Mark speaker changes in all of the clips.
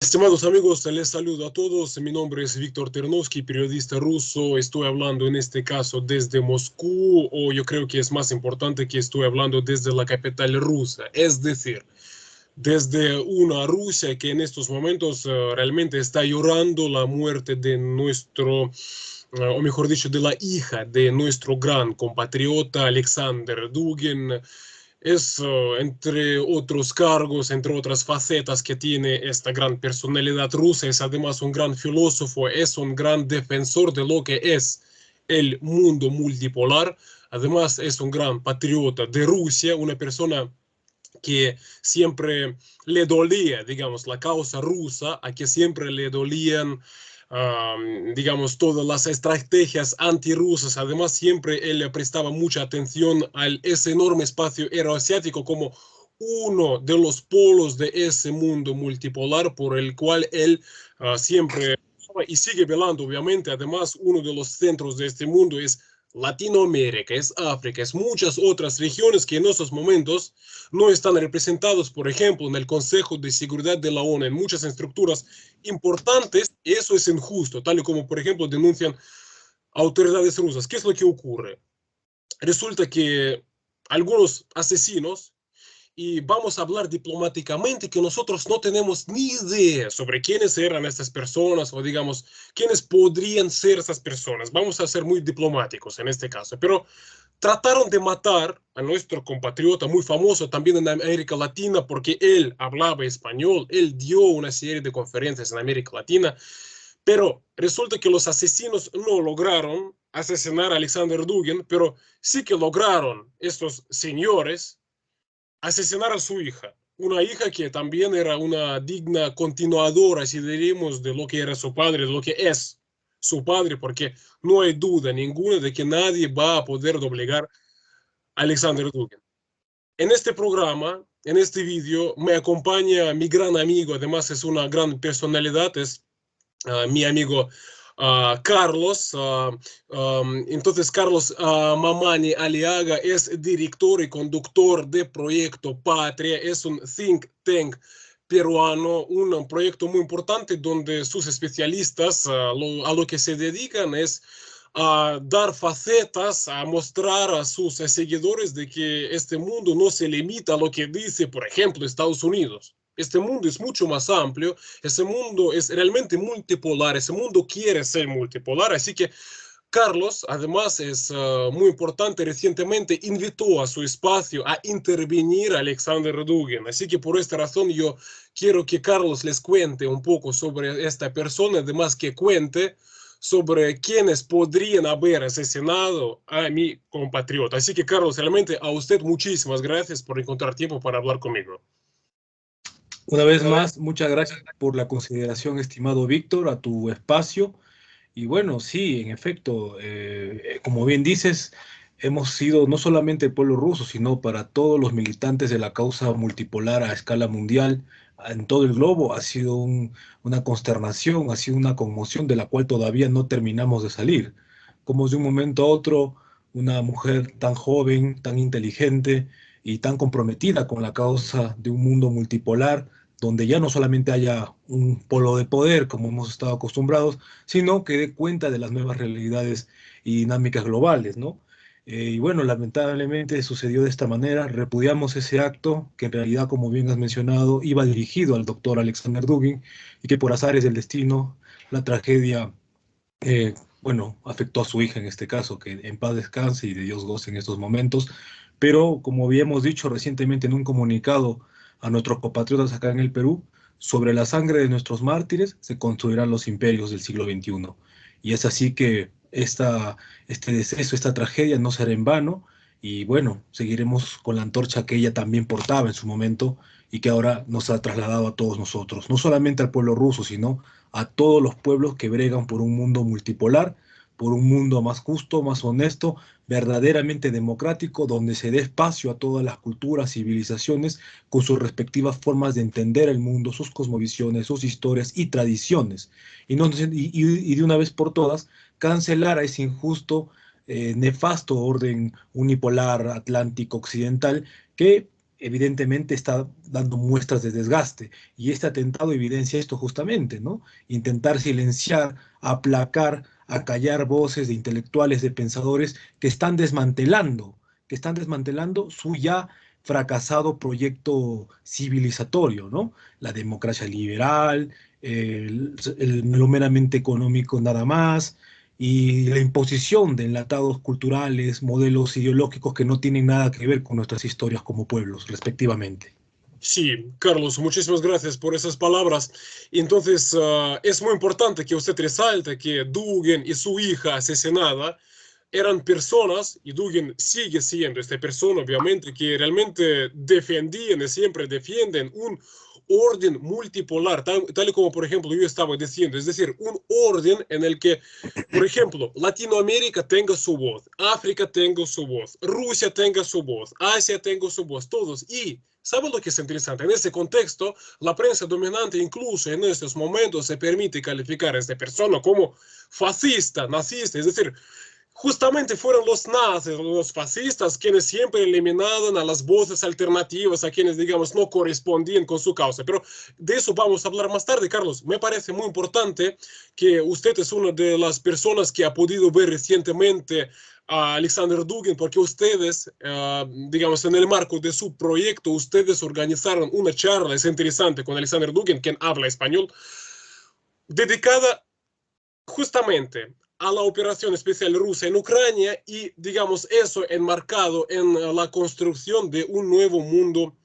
Speaker 1: Estimados amigos, les saludo a todos. Mi nombre es Víctor Ternovsky, periodista ruso. Estoy hablando en este caso desde Moscú, o yo creo que es más importante que estoy hablando desde la capital rusa, es decir, desde una Rusia que en estos momentos realmente está llorando la muerte de nuestro, o mejor dicho, de la hija de nuestro gran compatriota Alexander Dugin. Es, entre otros cargos, entre otras facetas que tiene esta gran personalidad rusa, es además un gran filósofo, es un gran defensor de lo que es el mundo multipolar. Además, es un gran patriota de Rusia, una persona que siempre le dolía, digamos, la causa rusa, a que siempre le dolían, digamos, todas las estrategias antirrusas. Además, siempre él le prestaba mucha atención a ese enorme espacio euroasiático como uno de los polos de ese mundo multipolar por el cual él siempre y sigue velando, obviamente. Además, uno de los centros de este mundo es Latinoamérica, es África, es muchas otras regiones que en esos momentos no están representados, por ejemplo, en el Consejo de Seguridad de la ONU, en muchas estructuras importantes. Eso es injusto, tal y como, por ejemplo, denuncian autoridades rusas. ¿Qué es lo que ocurre? Resulta que algunos asesinos, y vamos a hablar diplomáticamente, que nosotros no tenemos ni idea sobre quiénes eran estas personas o, digamos, quiénes podrían ser esas personas. Vamos a ser muy diplomáticos en este caso, pero trataron de matar a nuestro compatriota muy famoso también en América Latina porque él hablaba español, él dio una serie de conferencias en América Latina, pero resulta que los asesinos no lograron asesinar a Alexander Dugin, pero sí que lograron estos señores asesinar a su hija, una hija que también era una digna continuadora, si diríamos, de lo que era su padre, de lo que es su padre, porque no hay duda ninguna de que nadie va a poder doblegar a Alexander Dugin. En este programa, en este vídeo, me acompaña mi gran amigo, además es una gran personalidad, es mi amigo Carlos. Entonces, Carlos Mamani Aliaga es director y conductor de Proyecto Patria, es un think tank peruano, un proyecto muy importante donde sus especialistas a lo que se dedican es a dar facetas, a mostrar a sus seguidores de que este mundo no se limita a lo que dice, por ejemplo, Estados Unidos. Este mundo es mucho más amplio, ese mundo es realmente multipolar, ese mundo quiere ser multipolar, así que Carlos, además, es muy importante, recientemente invitó a su espacio a intervenir a Alexander Dugin, así que por esta razón yo quiero que Carlos les cuente un poco sobre esta persona, además que cuente sobre quienes podrían haber asesinado a mi compatriota. Así que Carlos, realmente a usted muchísimas gracias por encontrar tiempo para hablar conmigo.
Speaker 2: Una vez más, muchas gracias por la consideración, estimado Víctor, a tu espacio. Y bueno, sí, en efecto, como bien dices, hemos sido no solamente el pueblo ruso, sino para todos los militantes de la causa multipolar a escala mundial, en todo el globo, ha sido una consternación, ha sido una conmoción de la cual todavía no terminamos de salir. Como de un momento a otro, una mujer tan joven, tan inteligente y tan comprometida con la causa de un mundo multipolar, donde ya no solamente haya un polo de poder, como hemos estado acostumbrados, sino que dé cuenta de las nuevas realidades y dinámicas globales, ¿no? Y bueno, lamentablemente sucedió de esta manera. Repudiamos ese acto que en realidad, como bien has mencionado, iba dirigido al doctor Alexander Dugin y que por azares del destino, la tragedia, bueno, afectó a su hija en este caso, que en paz descanse y de Dios goce en estos momentos. Pero como habíamos dicho recientemente en un comunicado a nuestros compatriotas acá en el Perú, sobre la sangre de nuestros mártires se construirán los imperios del siglo XXI. Y es así que este deceso, esta tragedia no será en vano. Y bueno, seguiremos con la antorcha que ella también portaba en su momento y que ahora nos ha trasladado a todos nosotros, no solamente al pueblo ruso, sino a todos los pueblos que bregan por un mundo multipolar, por un mundo más justo, más honesto, verdaderamente democrático, donde se dé espacio a todas las culturas, civilizaciones, con sus respectivas formas de entender el mundo, sus cosmovisiones, sus historias y tradiciones. Y, no, y de una vez por todas, cancelar a ese injusto, nefasto orden unipolar atlántico occidental que evidentemente está dando muestras de desgaste. Y este atentado evidencia esto justamente, ¿no? Intentar silenciar, aplacar, acallar voces de intelectuales, de pensadores que están desmantelando su ya fracasado proyecto civilizatorio, ¿no? La democracia liberal, lo meramente económico nada más, y la imposición de enlatados culturales, modelos ideológicos que no tienen nada que ver con nuestras historias como pueblos, respectivamente.
Speaker 1: Sí, Carlos, muchísimas gracias por esas palabras. Entonces, es muy importante que usted resalte que Dugin y su hija asesinada eran personas, y Dugin sigue siendo esta persona, obviamente, que realmente defendían y siempre defienden un orden multipolar, tal y como, por ejemplo, yo estaba diciendo, es decir, un orden en el que, por ejemplo, Latinoamérica tenga su voz, África tenga su voz, Rusia tenga su voz, Asia tenga su voz, todos. Y, ¿saben lo que es interesante? En ese contexto, la prensa dominante, incluso en estos momentos, se permite calificar a esta persona como fascista, nazista, es decir, justamente fueron los nazis, los fascistas, quienes siempre eliminaban a las voces alternativas, a quienes, digamos, no correspondían con su causa. Pero de eso vamos a hablar más tarde, Carlos. Me parece muy importante que usted es una de las personas que ha podido ver recientemente a Alexander Dugin, porque ustedes, digamos, en el marco de su proyecto, ustedes organizaron una charla, es interesante, con Alexander Dugin, quien habla español, dedicada justamente a la operación especial rusa en Ucrania y, digamos, eso enmarcado en la construcción de un nuevo mundo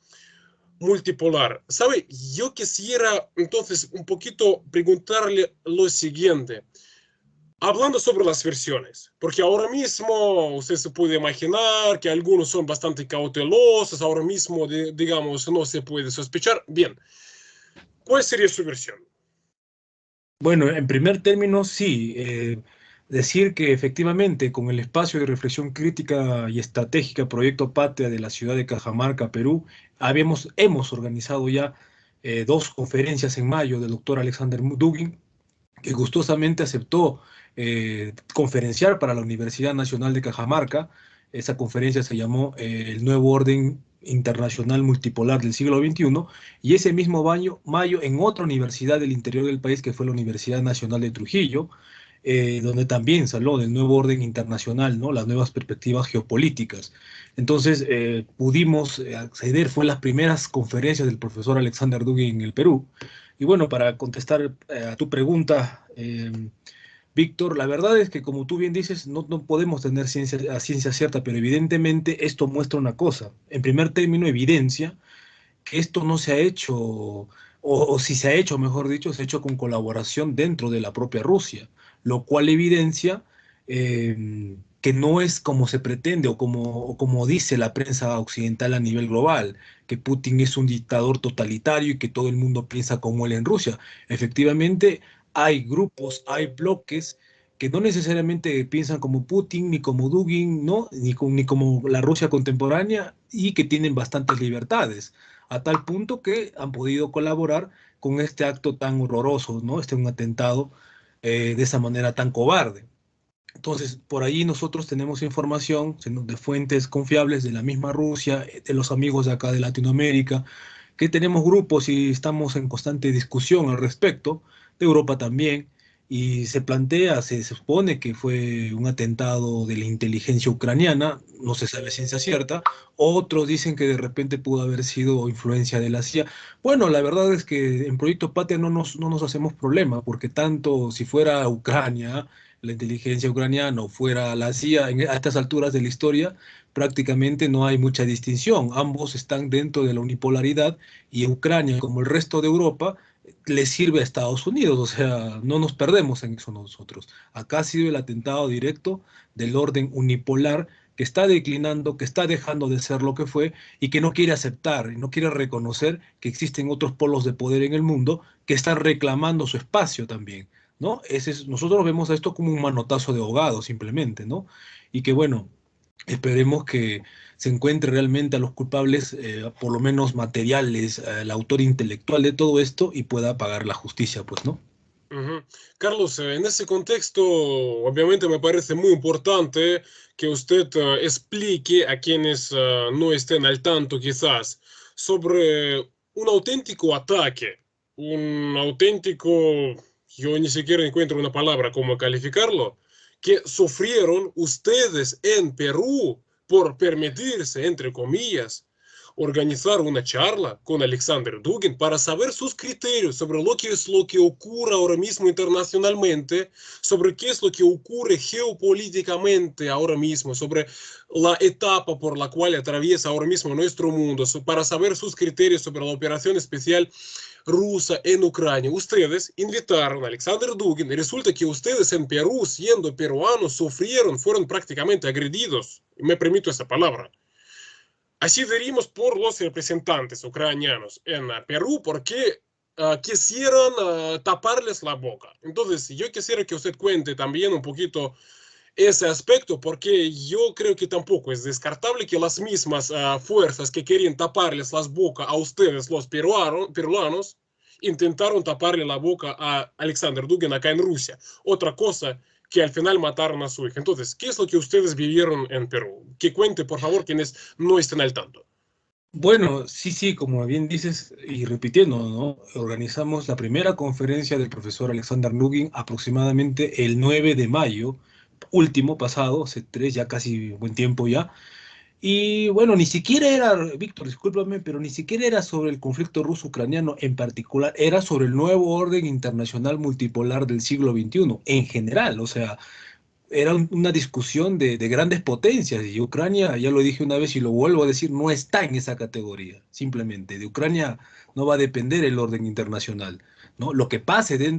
Speaker 1: multipolar. ¿Sabe? Yo quisiera entonces un poquito preguntarle lo siguiente. Hablando sobre las versiones, porque ahora mismo usted se puede imaginar que algunos son bastante cautelosos, ahora mismo, digamos, no se puede sospechar. Bien, ¿cuál sería su versión?
Speaker 2: Bueno, en primer término, sí, decir que efectivamente con el espacio de reflexión crítica y estratégica Proyecto Patria de la ciudad de Cajamarca, Perú, hemos organizado ya dos conferencias en mayo del doctor Alexander Dugin, que gustosamente aceptó conferenciar para la Universidad Nacional de Cajamarca. Esa conferencia se llamó El Nuevo Orden Internacional Multipolar del siglo XXI, y ese mismo mayo en otra universidad del interior del país, que fue la Universidad Nacional de Trujillo, donde también se habló del nuevo orden internacional, ¿no? Las nuevas perspectivas geopolíticas. Entonces, pudimos acceder, fue las primeras conferencias del profesor Alexander Dugin en el Perú. Y bueno, para contestar a tu pregunta, Víctor, la verdad es que como tú bien dices, no podemos tener a ciencia cierta, pero evidentemente esto muestra una cosa. En primer término, evidencia que esto no se ha hecho, o si se ha hecho, mejor dicho, se ha hecho con colaboración dentro de la propia Rusia, lo cual evidencia que no es como se pretende o como dice la prensa occidental a nivel global, que Putin es un dictador totalitario y que todo el mundo piensa como él en Rusia. Efectivamente, hay grupos, hay bloques que no necesariamente piensan como Putin, ni como Dugin, ¿no? Ni como la Rusia contemporánea, y que tienen bastantes libertades, a tal punto que han podido colaborar con este acto tan horroroso, ¿no? Un atentado de esa manera tan cobarde. Entonces, por ahí nosotros tenemos información de fuentes confiables de la misma Rusia, de los amigos de acá de Latinoamérica, que tenemos grupos y estamos en constante discusión al respecto, de Europa también, y se plantea, se supone que fue un atentado de la inteligencia ucraniana, no se sabe ciencia cierta, otros dicen que de repente pudo haber sido influencia de la CIA. Bueno, la verdad es que en Proyecto Patria no nos hacemos problema, porque tanto si fuera Ucrania, la inteligencia ucraniana, o fuera la CIA, a estas alturas de la historia, prácticamente no hay mucha distinción. Ambos están dentro de la unipolaridad, y Ucrania, como el resto de Europa, le sirve a Estados Unidos. O sea, no nos perdemos en eso nosotros. Acá ha sido el atentado directo del orden unipolar que está declinando, que está dejando de ser lo que fue, y que no quiere aceptar y no quiere reconocer que existen otros polos de poder en el mundo que están reclamando su espacio también, ¿no? Nosotros vemos a esto como un manotazo de ahogado simplemente, ¿no? Y que bueno, esperemos que se encuentre realmente a los culpables, por lo menos materiales, el autor intelectual de todo esto, y pueda pagar la justicia, pues, ¿no?
Speaker 1: Ujú. Carlos, en ese contexto, obviamente me parece muy importante que usted explique a quienes no estén al tanto quizás sobre un auténtico ataque, un auténtico, yo ni siquiera encuentro una palabra como calificarlo, que sufrieron ustedes en Perú por permitirse, entre comillas, organizar una charla con Alexander Dugin para saber sus criterios sobre lo que es lo que ocurre ahora mismo internacionalmente, sobre qué es lo que ocurre geopolíticamente ahora mismo, sobre la etapa por la cual atraviesa ahora mismo nuestro mundo, para saber sus criterios sobre la operación especial rusa en Ucrania. Ustedes invitaron a Alexander Dugin y resulta que ustedes en Perú, siendo peruanos, sufrieron, fueron prácticamente agredidos. Me permito esa palabra. Así verimos por los representantes ucranianos en Perú porque quisieron taparles la boca. Entonces, yo quisiera que usted cuente también un poquito ese aspecto, porque yo creo que tampoco es descartable que las mismas fuerzas que querían taparles las bocas a ustedes, los peruanos, intentaron taparle la boca a Alexander Dugin acá en Rusia. Otra cosa que al final mataron a su hija. Entonces, ¿qué es lo que ustedes vivieron en Perú? Que cuente, por favor, quienes no estén al tanto.
Speaker 2: Bueno, sí, sí, como bien dices y repitiendo, ¿no? Organizamos la primera conferencia del profesor Alexander Nugin aproximadamente el 9 de mayo, último pasado, hace tres, ya casi buen tiempo ya. Y bueno, ni siquiera era, Víctor, discúlpame, pero ni siquiera era sobre el conflicto ruso-ucraniano en particular, era sobre el nuevo orden internacional multipolar del siglo XXI en general, o sea, era una discusión de grandes potencias y Ucrania, ya lo dije una vez y lo vuelvo a decir, no está en esa categoría, simplemente. De Ucrania no va a depender el orden internacional, ¿no? Lo que pase en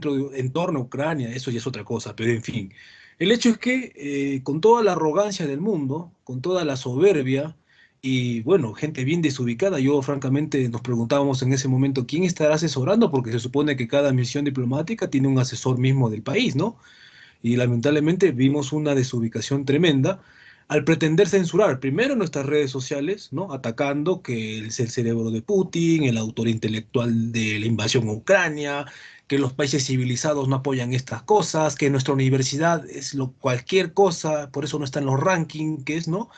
Speaker 2: torno a Ucrania, eso ya es otra cosa, pero en fin. El hecho es que con toda la arrogancia del mundo, con toda la soberbia y bueno, gente bien desubicada, yo francamente nos preguntábamos en ese momento quién estará asesorando, porque se supone que cada misión diplomática tiene un asesor mismo del país, ¿no? Y lamentablemente vimos una desubicación tremenda al pretender censurar primero nuestras redes sociales, ¿no? Atacando que es el cerebro de Putin, el autor intelectual de la invasión a Ucrania, que los países civilizados no apoyan estas cosas, que nuestra universidad es cualquier cosa, por eso no está en los rankings, que es, ¿no?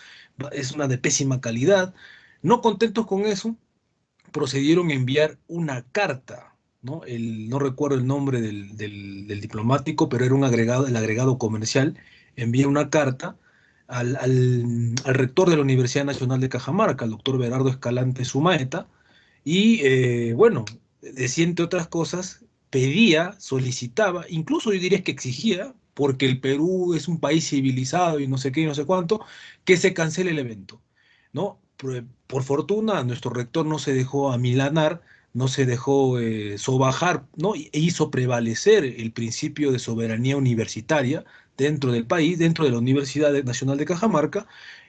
Speaker 2: Es una de pésima calidad. No contentos con eso, procedieron a enviar una carta, ¿no? No recuerdo el nombre del diplomático, pero era un agregado, el agregado comercial, envía una carta al rector de la Universidad Nacional de Cajamarca, el doctor Berardo Escalante Sumaeta, y bueno, decía entre otras cosas, pedía, solicitaba, incluso yo diría que exigía, porque el Perú es un país civilizado y no sé qué y no sé cuánto, que se cancele el evento, ¿no? Por fortuna, nuestro rector no se dejó amilanar, no se dejó sobajar, ¿no? E hizo prevalecer el principio de soberanía universitaria dentro del país, dentro de la Universidad Nacional de Cajamarca,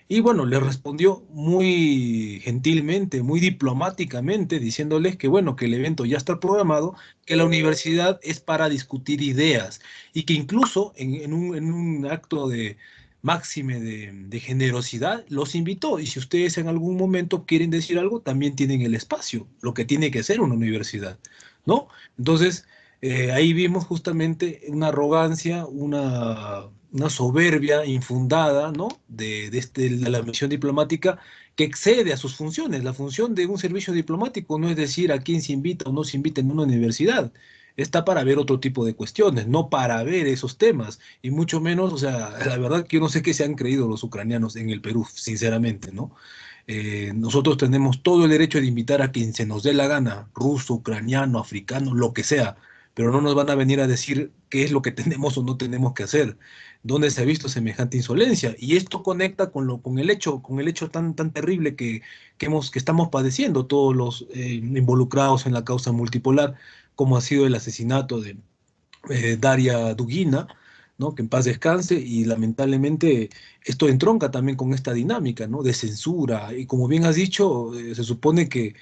Speaker 2: y bueno, le respondió muy gentilmente, muy diplomáticamente, diciéndoles que bueno, que el evento ya está programado, que la universidad es para discutir ideas y que incluso en un acto de máxime de generosidad los invitó. Y si ustedes en algún momento quieren decir algo, también tienen el espacio, lo que tiene que ser una universidad, ¿no? Entonces, ahí vimos justamente una arrogancia, una soberbia infundada, ¿no? De la misión diplomática que excede a sus funciones. La función de un servicio diplomático no es decir a quién se invita o no se invita en una universidad. Está para ver otro tipo de cuestiones, no para ver esos temas. Y mucho menos, o sea, la verdad que yo no sé qué se han creído los ucranianos en el Perú, sinceramente, ¿no? Nosotros tenemos todo el derecho de invitar a quien se nos dé la gana, ruso, ucraniano, africano, lo que sea, pero no nos van a venir a decir qué es lo que tenemos o no tenemos que hacer. ¿Dónde se ha visto semejante insolencia? Y esto conecta con el hecho tan terrible que estamos padeciendo todos los involucrados en la causa multipolar, como ha sido el asesinato de Daria Dugina, ¿no? Que en paz descanse, y lamentablemente esto entronca también con esta dinámica, ¿no? De censura, y como bien has dicho, se supone que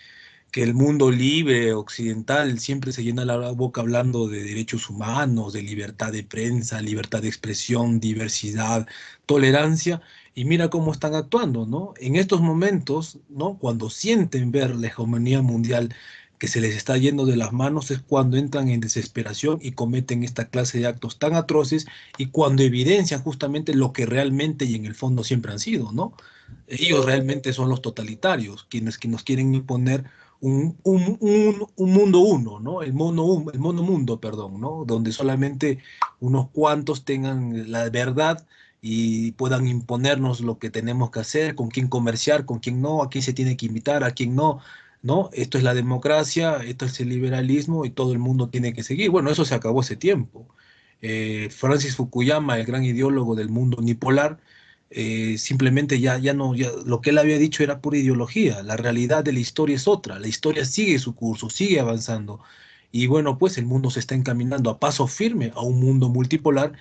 Speaker 2: el mundo libre, occidental, siempre se llena la boca hablando de derechos humanos, de libertad de prensa, libertad de expresión, diversidad, tolerancia, y mira cómo están actuando, ¿no? En estos momentos, ¿no? Cuando sienten ver la hegemonía mundial que se les está yendo de las manos es cuando entran en desesperación y cometen esta clase de actos tan atroces y cuando evidencian justamente lo que realmente y en el fondo siempre han sido, ¿no? Ellos realmente son los totalitarios, quienes que nos quieren imponer un mundo uno, ¿no? El mono mundo, perdón, ¿no? Donde solamente unos cuantos tengan la verdad y puedan imponernos lo que tenemos que hacer, con quién comerciar, con quién no, a quién se tiene que invitar, a quién no, ¿no? Esto es la democracia, esto es el liberalismo y todo el mundo tiene que seguir. Bueno, eso se acabó hace tiempo. Francis Fukuyama, el gran ideólogo del mundo unipolar, simplemente ya no, ya, lo que él había dicho era pura ideología. La realidad de la historia es otra. La historia sigue su curso, sigue avanzando. Y bueno, pues el mundo se está encaminando a paso firme a un mundo multipolar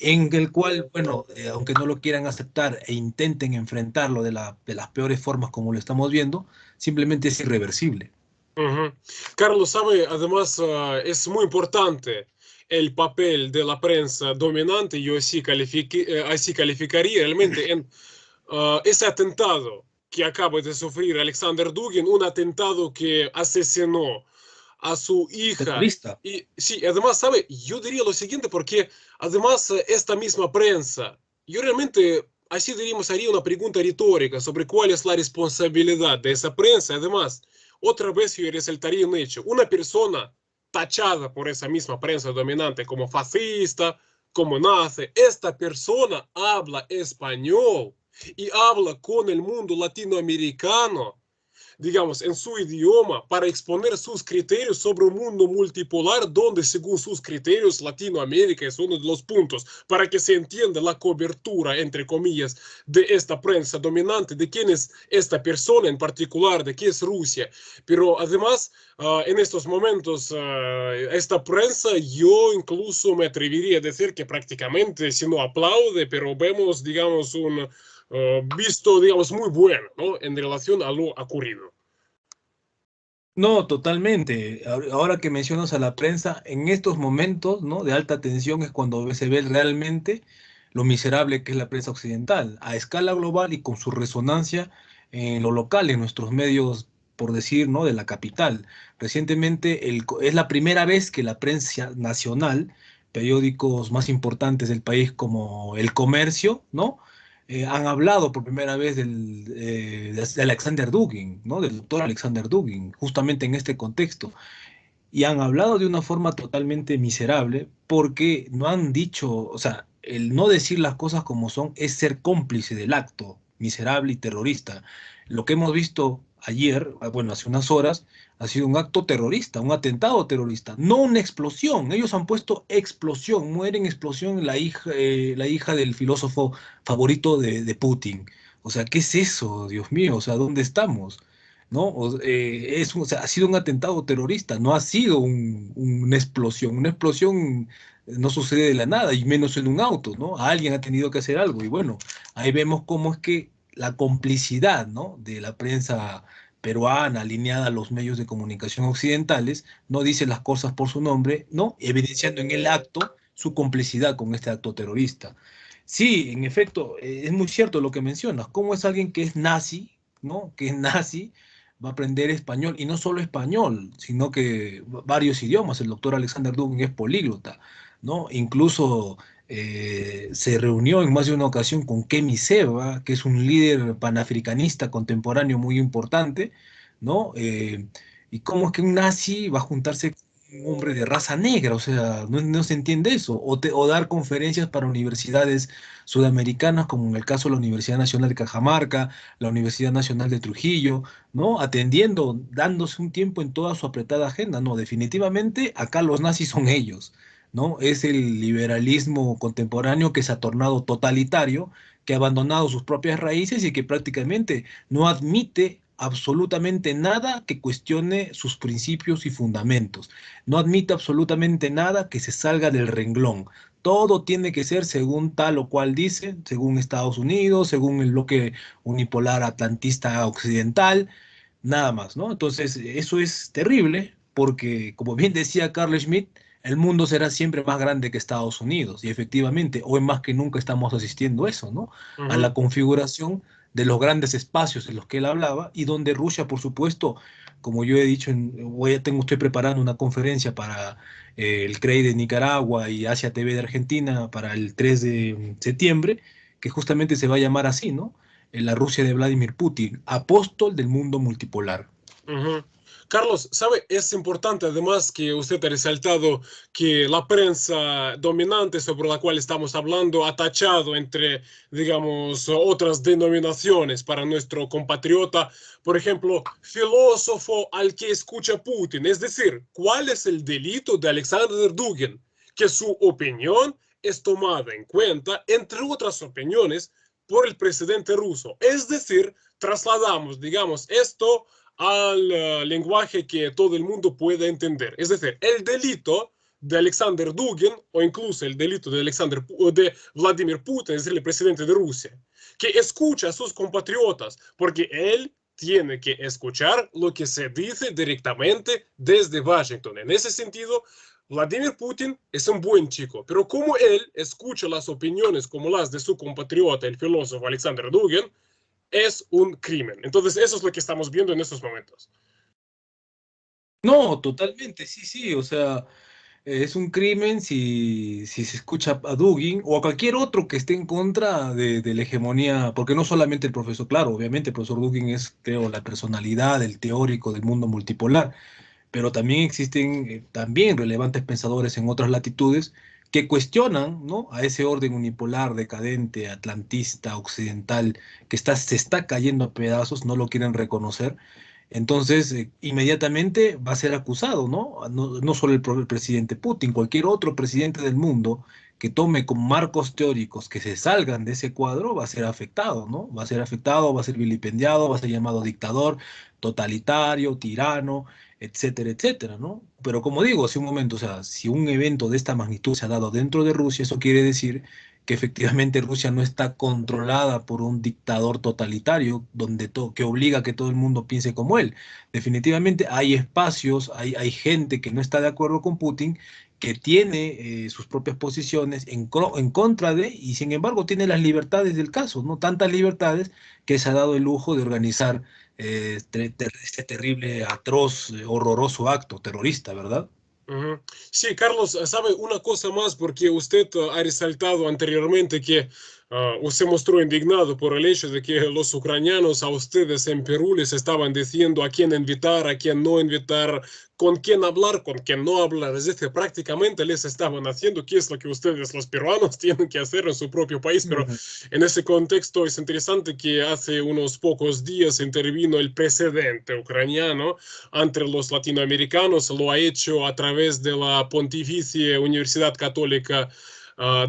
Speaker 2: en el cual, bueno, aunque no lo quieran aceptar e intenten enfrentarlo de las peores formas como lo estamos viendo, simplemente es irreversible.
Speaker 1: Ujú. Carlos, sabe, además es muy importante el papel de la prensa dominante, yo así calificaría realmente en ese atentado que acaba de sufrir Alexander Dugin, un atentado que asesinó a su hija.
Speaker 2: Terrorista.
Speaker 1: Y sí, además, sabe, yo diría lo siguiente, porque además esta misma prensa, yo realmente, así diríamos, haría una pregunta retórica sobre cuál es la responsabilidad de esa prensa. Además, otra vez yo resaltaría un hecho, una persona tachada por esa misma prensa dominante como fascista, como nazi, esta persona habla español y habla con el mundo latinoamericano, digamos, en su idioma para exponer sus criterios sobre un mundo multipolar donde, según sus criterios, Latinoamérica es uno de los puntos para que se entienda la cobertura, entre comillas, de esta prensa dominante, de quién es esta persona en particular, de qué es Rusia. Pero además, en estos momentos, esta prensa, yo incluso me atrevería a decir que prácticamente, si no aplaude, pero vemos, digamos, un visto, digamos, muy bueno, ¿no? En relación a lo ocurrido.
Speaker 2: No, totalmente. Ahora que mencionas a la prensa, en estos momentos, ¿no?, de alta tensión es cuando se ve realmente lo miserable que es la prensa occidental, a escala global y con su resonancia en lo local, en nuestros medios, por decir, ¿no?, de la capital. Recientemente es la primera vez que la prensa nacional, periódicos más importantes del país como El Comercio, ¿no?, han hablado por primera vez de Alexander Dugin, ¿no? Del doctor Alexander Dugin, justamente en este contexto. Y han hablado de una forma totalmente miserable porque no han dicho, o sea, el no decir las cosas como son es ser cómplice del acto miserable y terrorista. Lo que hemos visto ayer, bueno, hace unas horas, ha sido un acto terrorista, un atentado terrorista, no una explosión. Ellos han puesto explosión, muere en explosión la hija del filósofo favorito de Putin. O sea, ¿qué es eso, Dios mío? O sea, ¿dónde estamos? ¿No? O sea, ha sido un atentado terrorista, no ha sido una explosión. Una explosión no sucede de la nada, y menos en un auto, ¿no? Alguien ha tenido que hacer algo. Y bueno, ahí vemos cómo es que la complicidad, ¿no?, de la prensa peruana alineada a los medios de comunicación occidentales, no dice las cosas por su nombre, ¿no?, evidenciando en el acto su complicidad con este acto terrorista. Sí, en efecto, es muy cierto lo que mencionas. ¿Cómo es alguien que es nazi, ¿no?, que es nazi, va a aprender español? Y no solo español, sino que varios idiomas. El doctor Alexander Dugin es políglota, ¿no? Incluso se reunió en más de una ocasión con Kemi Seba, que es un líder panafricanista contemporáneo muy importante, ¿no? ¿Y cómo es que un nazi va a juntarse con un hombre de raza negra? O sea, no se entiende eso. O dar conferencias para universidades sudamericanas, como en el caso de la Universidad Nacional de Cajamarca, la Universidad Nacional de Trujillo, ¿no? Atendiendo, dándose un tiempo en toda su apretada agenda. No, definitivamente acá los nazis son ellos, ¿no? Es el liberalismo contemporáneo que se ha tornado totalitario, que ha abandonado sus propias raíces y que prácticamente no admite absolutamente nada que cuestione sus principios y fundamentos. No admite absolutamente nada que se salga del renglón. Todo tiene que ser según tal o cual dice, según Estados Unidos, según el bloque unipolar atlantista occidental, nada más, ¿no? Entonces, eso es terrible porque, como bien decía Carl Schmitt, el mundo será siempre más grande que Estados Unidos. Y efectivamente, hoy más que nunca estamos asistiendo a eso, ¿no? A la
Speaker 1: Ujú.
Speaker 2: configuración de los grandes espacios en los que él hablaba, y donde Rusia, por supuesto, como yo he dicho, estoy preparando una conferencia para el CREI de Nicaragua y Asia TV de Argentina para el 3 de septiembre, que justamente se va a llamar así, ¿no? La Rusia de Vladimir Putin, apóstol del mundo multipolar.
Speaker 1: Ujú. Carlos, ¿sabe? Es importante además que usted ha resaltado que la prensa dominante sobre la cual estamos hablando ha tachado entre, digamos, otras denominaciones para nuestro compatriota, por ejemplo, filósofo al que escucha Putin. Es decir, ¿cuál es el delito de Alexander Dugin? Que su opinión es tomada en cuenta, entre otras opiniones, por el presidente ruso. Es decir, trasladamos, digamos, esto al lenguaje que todo el mundo pueda entender. Es decir, el delito de Alexander Dugin o incluso el delito de Vladimir Putin, es decir, el presidente de Rusia, que escucha a sus compatriotas porque él tiene que escuchar lo que se dice directamente desde Washington. En ese sentido, Vladimir Putin es un buen chico, pero como él escucha las opiniones como las de su compatriota, el filósofo Alexander Dugin, es un crimen. Entonces, eso es lo que estamos viendo en estos momentos.
Speaker 2: No, totalmente, sí, sí, o sea, es un crimen si se escucha a Dugin o a cualquier otro que esté en contra de la hegemonía, porque no solamente el profesor, claro, obviamente el profesor Dugin es, creo, la personalidad, el teórico del mundo multipolar, pero también existen también relevantes pensadores en otras latitudes que cuestionan, ¿no?, a ese orden unipolar, decadente, atlantista, occidental, se está cayendo a pedazos, no lo quieren reconocer. Entonces, inmediatamente va a ser acusado, ¿no? No, no solo el presidente Putin, cualquier otro presidente del mundo que tome como marcos teóricos que se salgan de ese cuadro va a ser afectado, ¿no? Va a ser afectado, va a ser vilipendiado, va a ser llamado dictador, totalitario, tirano, etcétera, etcétera, ¿no? Pero como digo, hace un momento, o sea, si un evento de esta magnitud se ha dado dentro de Rusia, eso quiere decir que efectivamente Rusia no está controlada por un dictador totalitario que obliga a que todo el mundo piense como él. Definitivamente hay espacios, hay gente que no está de acuerdo con Putin, que tiene sus propias posiciones en contra de, y sin embargo tiene las libertades del caso, ¿no? Tantas libertades que se ha dado el lujo de organizar este terrible, atroz, horroroso acto terrorista, ¿verdad?
Speaker 1: Ujú. Sí, Carlos, sabe una cosa más, porque usted ha resaltado anteriormente que usted mostró indignado por el hecho de que los ucranianos a ustedes en Perú les estaban diciendo a quién invitar, a quién no invitar, con quién hablar, con quién no hablar. Es decir, prácticamente les estaban haciendo qué es lo que ustedes, los peruanos, tienen que hacer en su propio país. Pero
Speaker 2: Ujú.
Speaker 1: en ese contexto es interesante que hace unos pocos días intervino el presidente ucraniano entre los latinoamericanos, lo ha hecho a través de la Pontificia Universidad Católica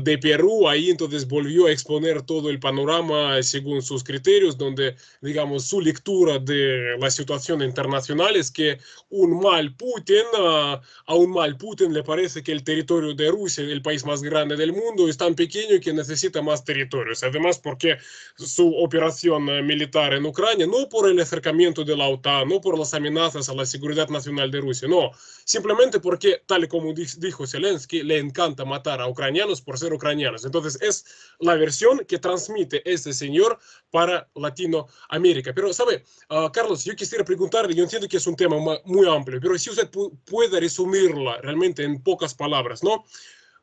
Speaker 1: de Perú. Ahí entonces volvió a exponer todo el panorama según sus criterios, donde, digamos, su lectura de la situación internacional es que un mal Putin, a un mal Putin le parece que el territorio de Rusia, el país más grande del mundo, es tan pequeño que necesita más territorios. Además, porque su operación militar en Ucrania, no por el acercamiento de la OTAN, no por las amenazas a la seguridad nacional de Rusia, no, simplemente porque, tal como dijo Zelensky, le encanta matar a ucranianos por ser ucranianos. Entonces, es la versión que transmite este señor para Latinoamérica. Pero, ¿sabe, Carlos? Yo quisiera preguntarle, yo entiendo que es un tema muy amplio, pero si usted puede resumirla realmente en pocas palabras, ¿no?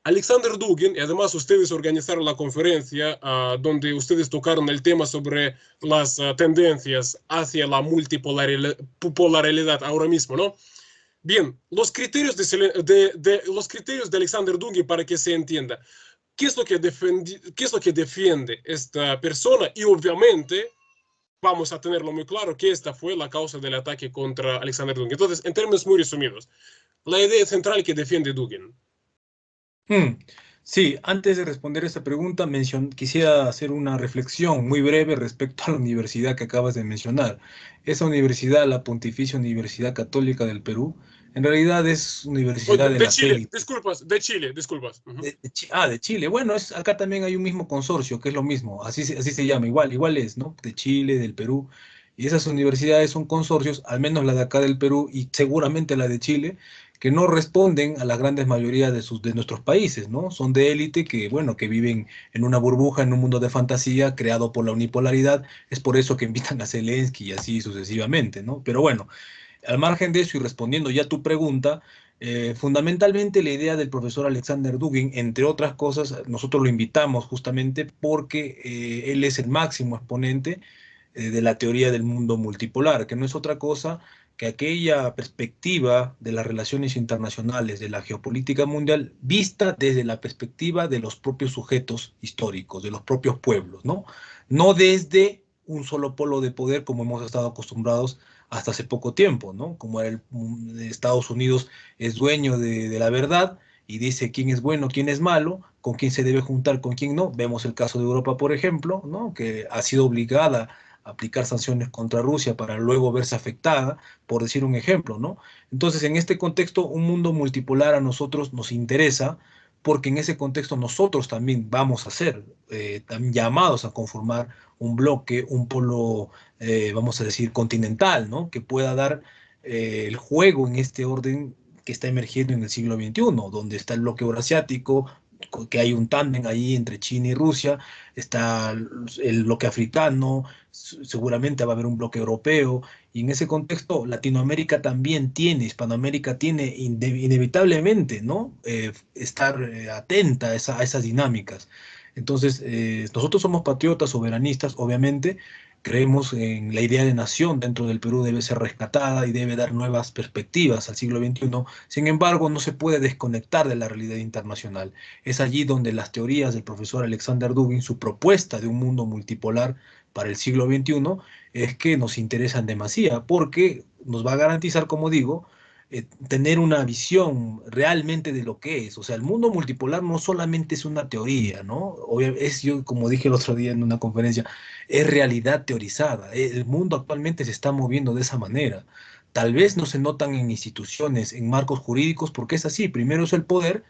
Speaker 1: Alexander Dugin, y además ustedes organizaron la conferencia donde ustedes tocaron el tema sobre las tendencias hacia la multipolaridad ahora mismo, ¿no? Bien, los criterios de Alexander Dugin para que se entienda, ¿qué es lo que defiende esta persona? Y obviamente vamos a tenerlo muy claro que esta fue la causa del ataque contra Alexander Dugin. Entonces, en términos muy resumidos, la idea central que defiende Dugin.
Speaker 2: Mm, Sí, antes de responder esta pregunta, quisiera hacer una reflexión muy breve respecto a la universidad que acabas de mencionar. Esa universidad, la Pontificia Universidad Católica del Perú, en realidad es universidad de
Speaker 1: De
Speaker 2: las
Speaker 1: Chile,
Speaker 2: élites.
Speaker 1: disculpas, de Chile, disculpas. Ujú.
Speaker 2: De Chile. Bueno, acá también hay un mismo consorcio, que es lo mismo, así se llama, igual es, ¿no? De Chile, del Perú. Y esas universidades son consorcios, al menos la de acá del Perú y seguramente la de Chile, que no responden a la grandes mayoría de nuestros países, ¿no? Son de élite que, bueno, que viven en una burbuja, en un mundo de fantasía creado por la unipolaridad. Es por eso que invitan a Zelensky y así sucesivamente, ¿no? Pero bueno, al margen de eso y respondiendo ya a tu pregunta, fundamentalmente la idea del profesor Alexander Dugin, entre otras cosas, nosotros lo invitamos justamente porque él es el máximo exponente de la teoría del mundo multipolar, que no es otra cosa que aquella perspectiva de las relaciones internacionales, de la geopolítica mundial, vista desde la perspectiva de los propios sujetos históricos, de los propios pueblos, ¿no? No desde un solo polo de poder como hemos estado acostumbrados hasta hace poco tiempo, ¿no? Como Estados Unidos es dueño de la verdad y dice quién es bueno, quién es malo, con quién se debe juntar, con quién no. Vemos el caso de Europa, por ejemplo, ¿no? Que ha sido obligada a aplicar sanciones contra Rusia para luego verse afectada, por decir un ejemplo, ¿no? Entonces, en este contexto, un mundo multipolar a nosotros nos interesa porque en ese contexto nosotros también vamos a ser también llamados a conformar un bloque, un polo, vamos a decir, continental, ¿no? Que pueda dar el juego en este orden que está emergiendo en el siglo XXI, donde está el bloque euroasiático, que hay un tándem ahí entre China y Rusia, está el bloque africano, seguramente va a haber un bloque europeo, y en ese contexto Latinoamérica también tiene, Hispanoamérica tiene inevitablemente, ¿no? Estar atenta a esas dinámicas. Entonces, nosotros somos patriotas, soberanistas, obviamente, creemos en la idea de nación dentro del Perú debe ser rescatada y debe dar nuevas perspectivas al siglo XXI. Sin embargo, no se puede desconectar de la realidad internacional. Es allí donde las teorías del profesor Alexander Dugin, su propuesta de un mundo multipolar para el siglo XXI, es que nos interesan demasiado, porque nos va a garantizar, como digo, tener una visión realmente de lo que es. O sea, el mundo multipolar no solamente es una teoría, ¿no? Es yo, como dije el otro día en una conferencia, es realidad teorizada. El mundo actualmente se está moviendo de esa manera. Tal vez no se notan en instituciones, en marcos jurídicos, porque es así. Primero es el poder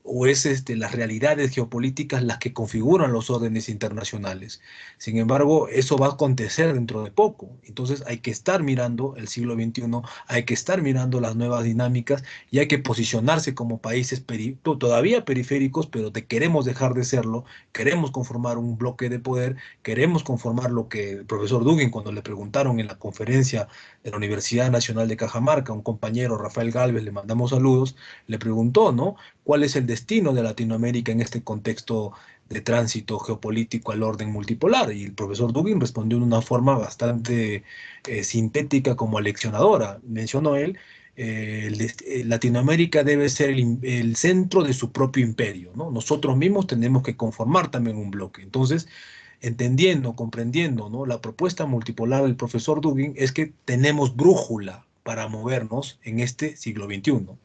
Speaker 2: o es las realidades geopolíticas las que configuran los órdenes internacionales. Sin embargo, eso va a acontecer dentro de poco. Entonces hay que estar mirando el siglo XXI, hay que estar mirando las nuevas dinámicas y hay que posicionarse como países todavía periféricos, pero queremos dejar de serlo, queremos conformar un bloque de poder, queremos conformar lo que el profesor Dugin, cuando le preguntaron en la conferencia de la Universidad Nacional de Cajamarca, un compañero, Rafael Gálvez, le mandamos saludos, le preguntó, ¿no? ¿Cuál es el destino de Latinoamérica en este contexto de tránsito geopolítico al orden multipolar? Y el profesor Dugin respondió de una forma bastante sintética como aleccionadora. Mencionó él, Latinoamérica debe ser el centro de su propio imperio, ¿no? Nosotros mismos tenemos que conformar también un bloque. Entonces, entendiendo, comprendiendo, ¿no? La propuesta multipolar del profesor Dugin es que tenemos brújula para movernos en este siglo XXI.
Speaker 1: Ujú.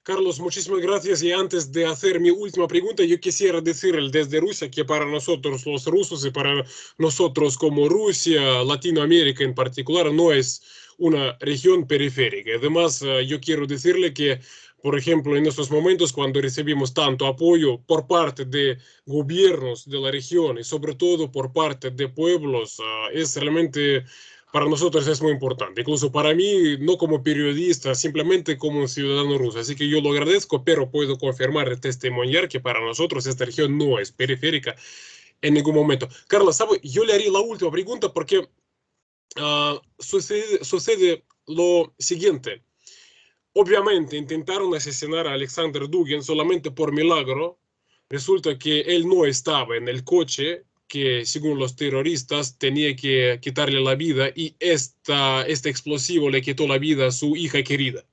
Speaker 1: Carlos, muchísimas gracias. Y antes de hacer mi última pregunta, yo quisiera decir desde Rusia que para nosotros los rusos y para nosotros como Rusia, Latinoamérica en particular, no es una región periférica. Además, yo quiero decirle que, por ejemplo, en estos momentos, cuando recibimos tanto apoyo por parte de gobiernos de la región y sobre todo por parte de pueblos, es realmente para nosotros es muy importante, incluso para mí, no como periodista, simplemente como un ciudadano ruso. Así que yo lo agradezco, pero puedo confirmar y testimoniar que para nosotros esta región no es periférica en ningún momento. Carlos, ¿sabe? Yo le haría la última pregunta porque sucede lo siguiente. Obviamente intentaron asesinar a Alexander Dugin solamente por milagro. Resulta que él no estaba en el coche que, según los terroristas, tenía que quitarle la vida y este explosivo le quitó la vida a su hija querida.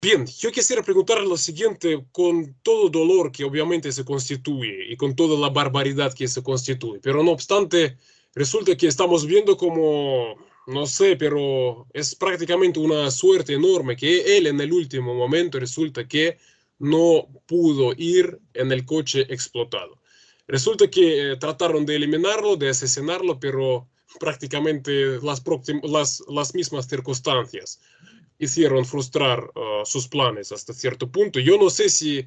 Speaker 1: Bien, yo quisiera preguntarle lo siguiente, con todo dolor que obviamente se constituye y con toda la barbaridad que se constituye, pero no obstante, resulta que estamos viendo como, no sé, pero es prácticamente una suerte enorme que él en el último momento resulta que no pudo ir en el coche explotado. Resulta que trataron de eliminarlo, de asesinarlo, pero prácticamente las mismas circunstancias hicieron frustrar sus planes hasta cierto punto. Yo no sé si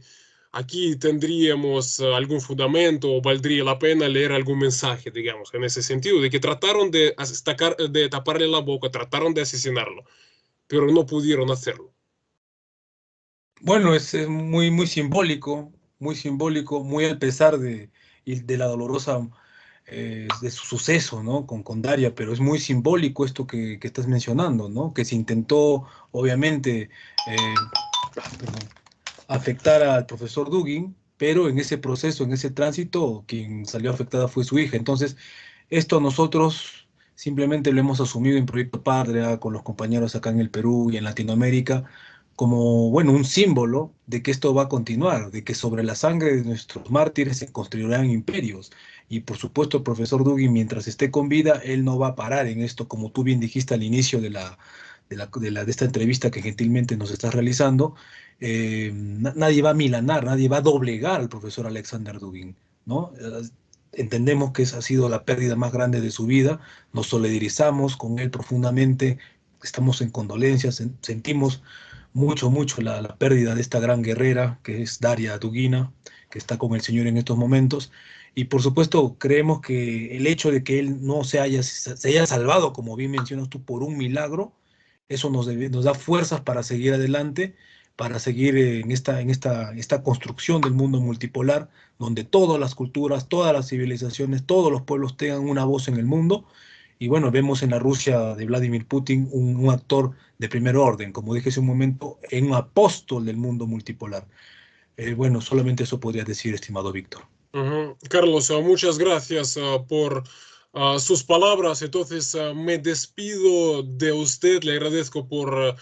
Speaker 1: aquí tendríamos algún fundamento o valdría la pena leer algún mensaje, digamos, en ese sentido, de que trataron de taparle la boca, trataron de asesinarlo, pero no pudieron hacerlo.
Speaker 2: Bueno, es muy simbólico, muy al pesar de la dolorosa de su suceso, ¿no? Con Daria, pero es muy simbólico esto que estás mencionando, ¿no? Que se intentó, obviamente, perdón, afectar al profesor Dugin, pero en ese proceso, en ese tránsito, quien salió afectada fue su hija. Entonces, esto nosotros simplemente lo hemos asumido en Proyecto Patria con los compañeros acá en el Perú y en Latinoamérica como, bueno, un símbolo de que esto va a continuar, de que sobre la sangre de nuestros mártires se construirán imperios. Y por supuesto, el profesor Dugin, mientras esté con vida, él no va a parar en esto, como tú bien dijiste al inicio de esta entrevista que gentilmente nos estás realizando. Nadie va a milanar, nadie va a doblegar al profesor Alexander Dugin, ¿no? Entendemos que esa ha sido la pérdida más grande de su vida, nos solidarizamos con él profundamente, estamos en condolencias, sentimos mucho la pérdida de esta gran guerrera que es Daria Dugina, que está con el Señor en estos momentos. Y por supuesto, creemos que el hecho de que él no se haya salvado, como bien mencionas tú, por un milagro, eso nos da fuerzas para seguir adelante, para seguir esta construcción del mundo multipolar, donde todas las culturas, todas las civilizaciones, todos los pueblos tengan una voz en el mundo. Y bueno, vemos en la Rusia de Vladimir Putin un actor de primer orden, como dije hace un momento, un apóstol del mundo multipolar. Bueno, solamente eso podría decir, estimado Víctor.
Speaker 1: Carlos, muchas gracias por sus palabras. Entonces, me despido de usted. Le agradezco por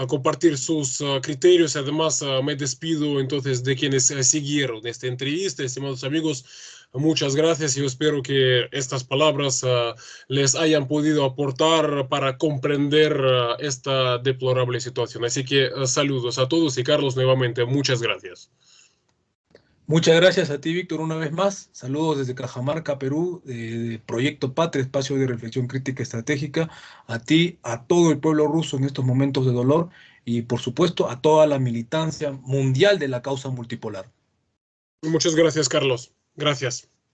Speaker 1: compartir sus criterios. Además, me despido entonces de quienes siguieron esta entrevista. Estimados amigos, muchas gracias. Yo espero que estas palabras les hayan podido aportar para comprender esta deplorable situación. Así que saludos a todos y Carlos, nuevamente, muchas gracias.
Speaker 2: Muchas gracias a ti, Víctor, una vez más. Saludos desde Cajamarca, Perú, de Proyecto Patria, espacio de reflexión crítica estratégica. A ti, a todo el pueblo ruso en estos momentos de dolor y, por supuesto, a toda la militancia mundial de la causa multipolar.
Speaker 1: Muchas gracias, Carlos. Gracias.